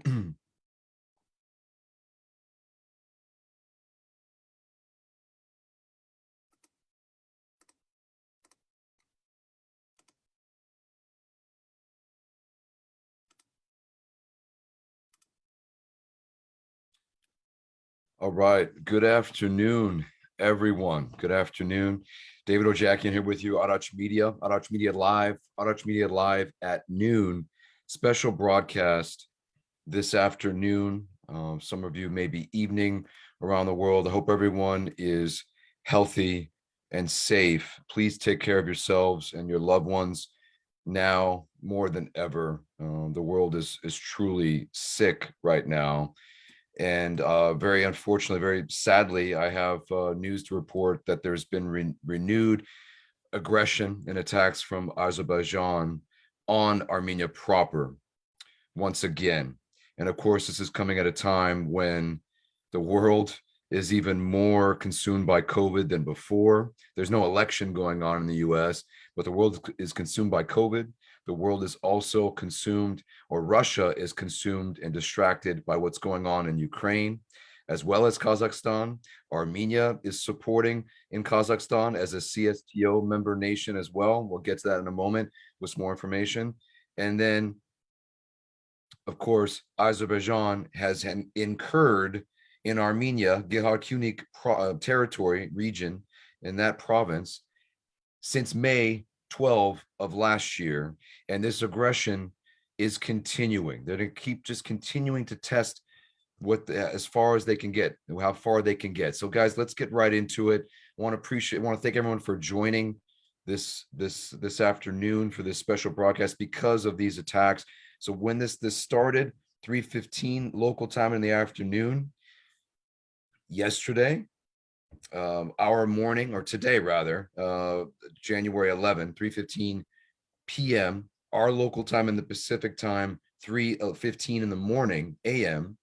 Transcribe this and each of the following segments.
All right. Good afternoon, everyone. Good afternoon. David Ojakian here with you, ARACH Media, ARACH Media Live at noon. Special broadcast this afternoon. Some of you may be evening around the world. I hope everyone is healthy and safe. Please take care of yourselves and your loved ones now more than ever. The world is truly sick right now. And very unfortunately, very sadly, I have news to report that there's been renewed aggression and attacks from Azerbaijan on Armenia proper once again. And of course, this is coming at a time when the world is even more consumed by COVID than before. There's no election going on in the US, but the world is consumed by COVID. The world is also consumed, or Russia is consumed and distracted by what's going on in Ukraine, as well as Kazakhstan. Armenia is supporting in Kazakhstan as a CSTO member nation as well. We'll get to that in a moment with some more information. And then, of course, Azerbaijan has incurred in Armenia, Gehar territory region in that province since May 12 of last year. And this aggression is continuing. They're going to keep just continuing to test as far as they can get, how far they can get. So guys, let's get right into it. I want to thank everyone for joining this afternoon for this special broadcast because of these attacks. So when this started, 3:15 local time in the afternoon, yesterday, our morning, or today rather, January 11, 3:15 p.m., our local time in the Pacific time, 3:15 in the morning, a.m.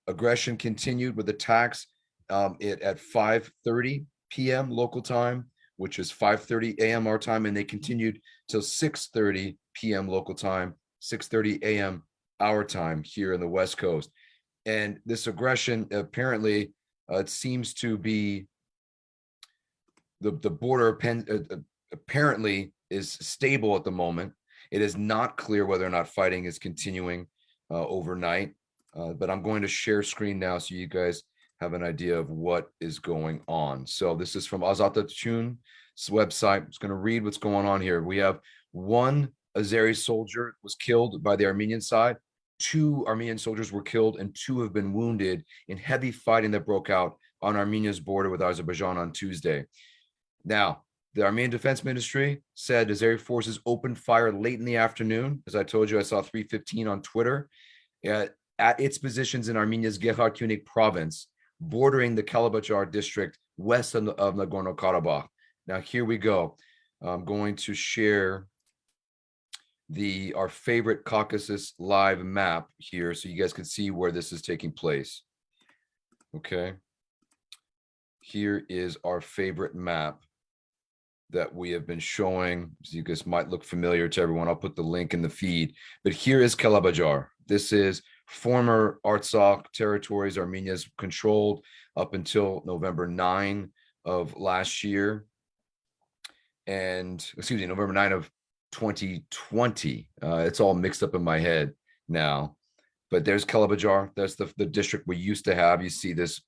Aggression continued with attacks at 5:30 p.m. local time, which is 5:30 a.m. our time, and they continued till 6:30 p.m. local time, 6:30 a.m. our time here in the West Coast. And this aggression apparently it seems to be the border apparently is stable at the moment. It is not clear whether or not fighting is continuing overnight, but I'm going to share screen now so you guys have an idea of what is going on. So this is from Azatatune website. I'm just going to read what's going on here. We have one Azeri soldier was killed by the Armenian side. 2 Armenian soldiers were killed and 2 have been wounded in heavy fighting that broke out on Armenia's border with Azerbaijan on Tuesday. Now, the Armenian Defense Ministry said Azeri forces opened fire late in the afternoon. As I told you, I saw 3:15 on Twitter at its positions in Armenia's Gehar province, bordering the Kalabajar district west of Nagorno-Karabakh. Now, here we go. I'm going to share our favorite Caucasus live map here so you guys can see where this is taking place. Okay. Here is our favorite map that we have been showing. So you guys might look familiar to everyone. I'll put the link in the feed. But here is Kalabajar. This is former Artsakh territories Armenia's controlled up until November 9 of last year. And, excuse me, November 9 of 2020. It's all mixed up in my head now. But there's Kalabajar. That's the district we used to have. You see this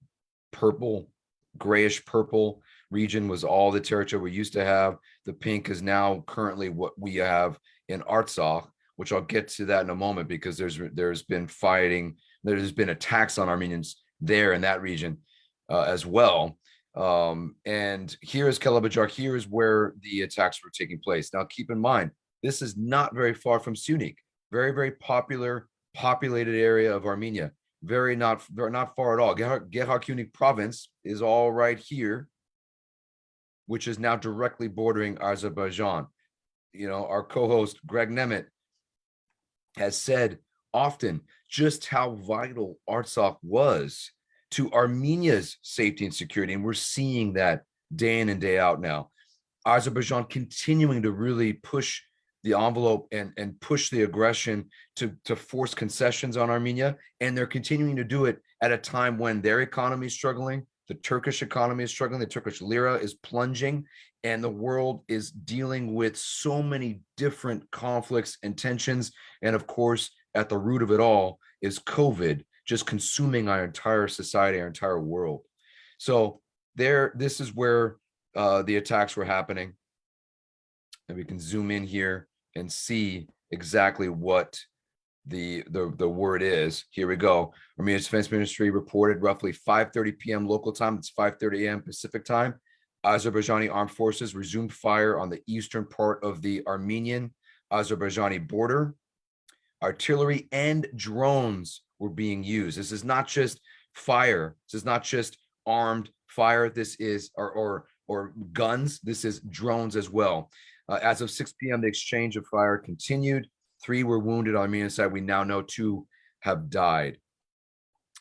purple, grayish purple region was all the territory we used to have. The pink is now currently what we have in Artsakh, which I'll get to that in a moment because there's been fighting, there's been attacks on Armenians there in that region as well. And here is Kalabajar. Here is where the attacks were taking place. Now, keep in mind, this is not very far from Sunik, very, very populated area of Armenia. Not far at all. Gehar province is all right here, which is now directly bordering Azerbaijan. You know, our co-host Greg Nemeth has said often just how vital Artsakh was to Armenia's safety and security, and we're seeing that day in and day out now. Azerbaijan continuing to really push the envelope and push the aggression to force concessions on Armenia, and they're continuing to do it at a time when their economy is struggling, the Turkish economy is struggling, the Turkish lira is plunging, and the world is dealing with so many different conflicts and tensions. And of course, at the root of it all is COVID, just consuming our entire society, our entire world. So this is where the attacks were happening. And we can zoom in here and see exactly what the word is. Here we go. Armenia's Defense Ministry reported roughly 5:30 p.m. local time. It's 5:30 a.m. Pacific time. Azerbaijani armed forces resumed fire on the eastern part of the Armenian-Azerbaijani border. Artillery and drones were being used. This is not just fire. This is not just armed fire. This is or guns. This is drones as well. As of 6 p.m., the exchange of fire continued. 3 were wounded on the Armenian side. We now know 2 have died.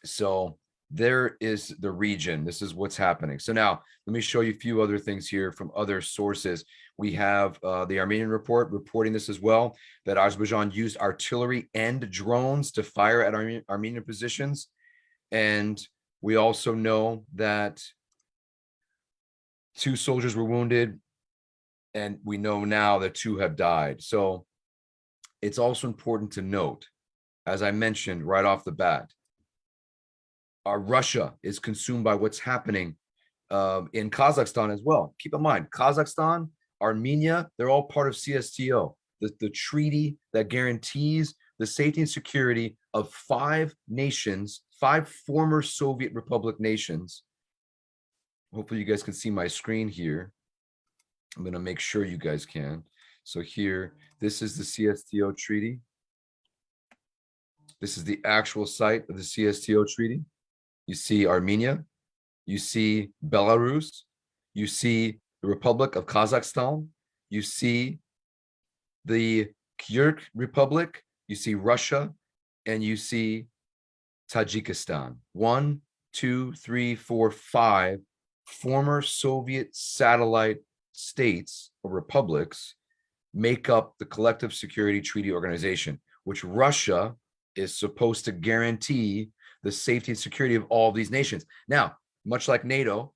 So there is the region. This is what's happening. So now let me show you a few other things here from other sources. We have the Armenian report reporting this as well, that Azerbaijan used artillery and drones to fire at Armenian positions. And we also know that 2 soldiers were wounded, and we know now that 2 have died. So it's also important to note, as I mentioned right off the bat, Russia is consumed by what's happening in Kazakhstan as well. Keep in mind, Kazakhstan, Armenia, they're all part of CSTO, the treaty that guarantees the safety and security of 5 nations, 5 former Soviet Republic nations. Hopefully you guys can see my screen here. I'm going to make sure you guys can. So here, this is the CSTO treaty. This is the actual site of the CSTO treaty. You see Armenia, you see Belarus, you see the Republic of Kazakhstan, you see the Kyrgyz Republic, you see Russia, and you see Tajikistan. 1, 2, 3, 4, 5 former Soviet satellite states or republics make up the Collective Security Treaty Organization, which Russia is supposed to guarantee the safety and security of all of these nations. Now, much like NATO,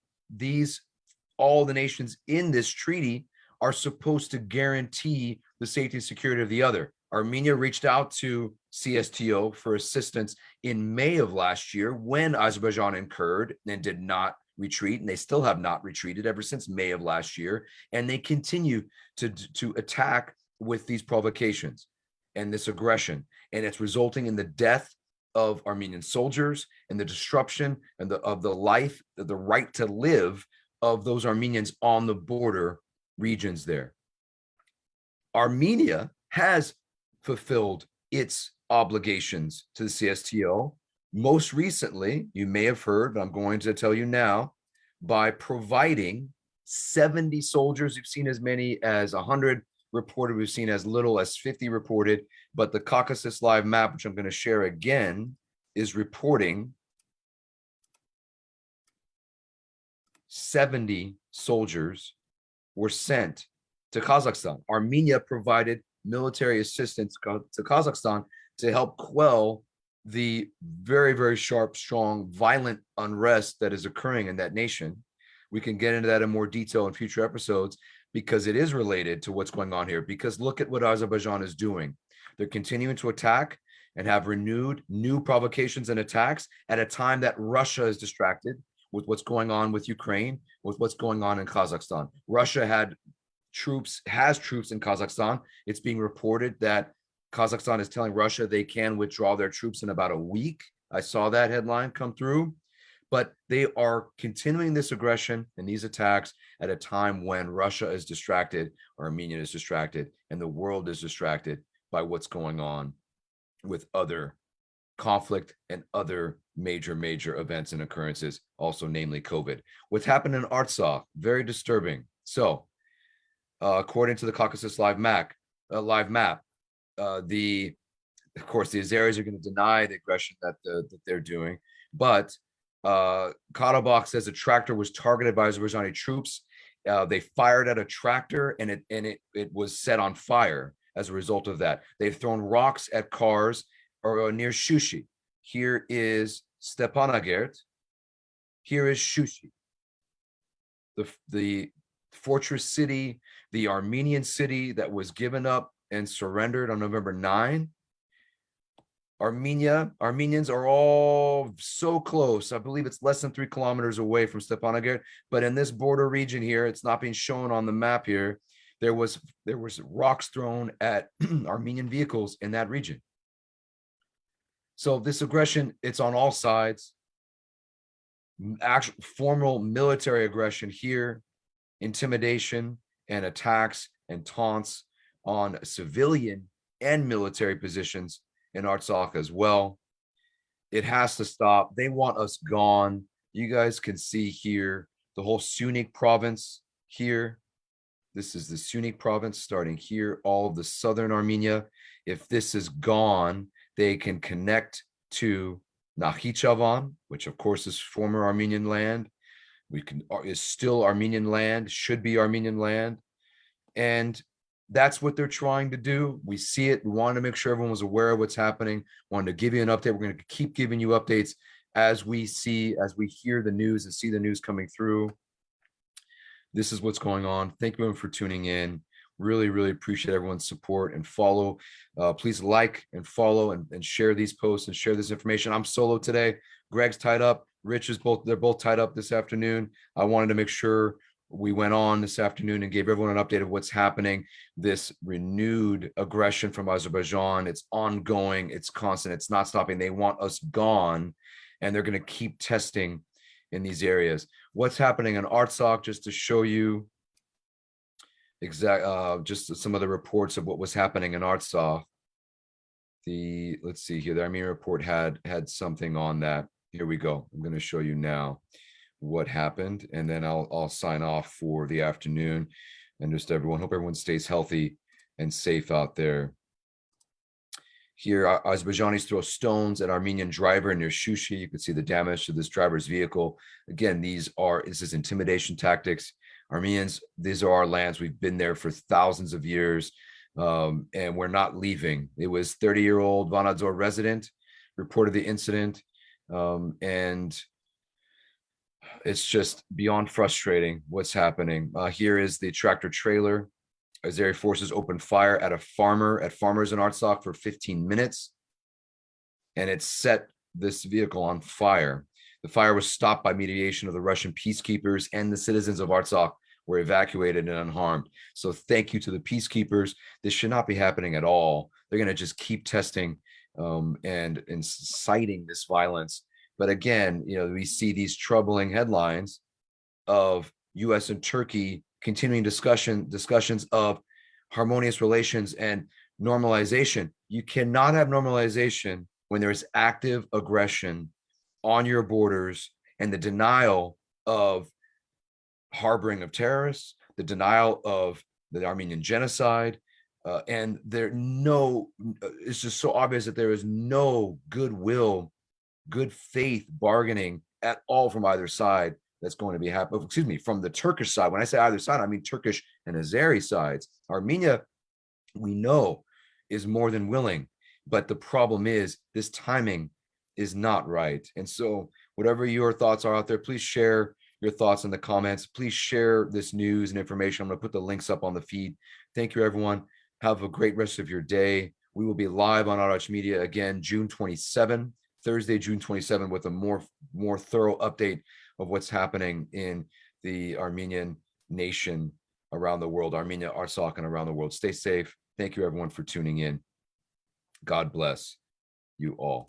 all the nations in this treaty are supposed to guarantee the safety and security of the other. Armenia reached out to CSTO for assistance in May of last year when Azerbaijan incurred and did not retreat, and they still have not retreated ever since May of last year, and they continue to attack with these provocations and this aggression, and it's resulting in the death of Armenian soldiers and the disruption and of the life, the right to live of those Armenians on the border regions there. Armenia has fulfilled its obligations to the CSTO. Most recently, you may have heard, but I'm going to tell you now, by providing 70 soldiers. We've seen as many as 100 reported. We've seen as little as 50 reported. But the Caucasus Live map, which I'm going to share again, is reporting 70 soldiers were sent to Kazakhstan. Armenia provided military assistance to Kazakhstan to help quell the very, very sharp, strong, violent unrest that is occurring in that nation. We can get into that in more detail in future episodes because it is related to what's going on here. Because look at what Azerbaijan is doing. They're continuing to attack and have renewed new provocations and attacks at a time that Russia is distracted with what's going on with Ukraine, with what's going on in Kazakhstan. Russia has troops in Kazakhstan. It's being reported that Kazakhstan is telling Russia they can withdraw their troops in about a week. I saw that headline come through, but they are continuing this aggression and these attacks at a time when Russia is distracted, Armenia is distracted, and the world is distracted by what's going on with other conflict and other major events and occurrences, also namely COVID. What's happened in Artsakh, very disturbing. So according to the Caucasus Live map, of course, the Azeris are going to deny the aggression that they're doing, but Karabakh says a tractor was targeted by Azerbaijani troops. They fired at a tractor and it was set on fire. as a result of that. They've thrown rocks at cars or near Shushi. Here is Stepanakert. Here is Shushi, the fortress city, the Armenian city that was given up and surrendered on November 9. Armenians are all so close. I believe it's less than 3 kilometers away from Stepanakert, but in this border region here, it's not being shown on the map here. There was rocks thrown at Armenian vehicles in that region. So this aggression, it's on all sides. Actual formal military aggression here, intimidation and attacks and taunts on civilian and military positions in Artsakh as well. It has to stop. They want us gone. You guys can see here the whole Sunik province here. This is the Sunik province starting here, all of the southern Armenia. If this is gone, they can connect to Nakhichevan, which of course is former Armenian land. Is still Armenian land, should be Armenian land. And that's what they're trying to do. We see it. We wanted to make sure everyone was aware of what's happening. Wanted to give you an update. We're going to keep giving you updates as we hear the news and see the news coming through. This is what's going on. Thank you everyone for tuning in. Really, really appreciate everyone's support and follow. Please like and follow and share these posts and share this information. I'm solo today. Greg's tied up. Rich is they're both tied up this afternoon. I wanted to make sure we went on this afternoon and gave everyone an update of what's happening. This renewed aggression from Azerbaijan, it's ongoing, it's constant, it's not stopping. They want us gone, and they're going to keep testing in these areas. What's happening in Artsakh, just to show you just some of the reports of what was happening in Artsakh. Let's see here, the Armenian report had something on that. Here we go. I'm going to show you now what happened, and then I'll sign off for the afternoon. And just hope everyone stays healthy and safe out there. Here, Azerbaijanis throw stones at Armenian driver near Shushi. You can see the damage to this driver's vehicle. Again, this is intimidation tactics. Armenians, these are our lands. We've been there for thousands of years, and we're not leaving. It was 30-year-old Vanadzor resident reported the incident, and it's just beyond frustrating what's happening. Here is the tractor trailer. Azeri forces opened fire at farmers in Artsakh for 15 minutes, and it set this vehicle on fire. The fire was stopped by mediation of the Russian peacekeepers, and the citizens of Artsakh were evacuated and unharmed. So thank you to the peacekeepers. This should not be happening at all. They're going to just keep testing and inciting this violence. But again, we see these troubling headlines of U.S. and Turkey continuing discussions of harmonious relations and normalization. You cannot have normalization when there's active aggression on your borders and the denial of harboring of terrorists, the denial of the Armenian genocide, and it's just so obvious that there is no goodwill, good faith bargaining at all from either side that's going to be happening. Excuse me, from the Turkish side. When I say either side, I mean Turkish and Azeri sides. Armenia, we know, is more than willing, but the problem is this timing is not right. And so whatever your thoughts are out there, please share your thoughts in the comments. Please share this news and information. I'm going to put the links up on the feed. Thank you, everyone. Have a great rest of your day. We will be live on ARACH Media again, June 27, Thursday, June 27, with a more thorough update of what's happening in the Armenian nation around the world, Armenia, Artsakh, and around the world. Stay safe. Thank you, everyone, for tuning in. God bless you all.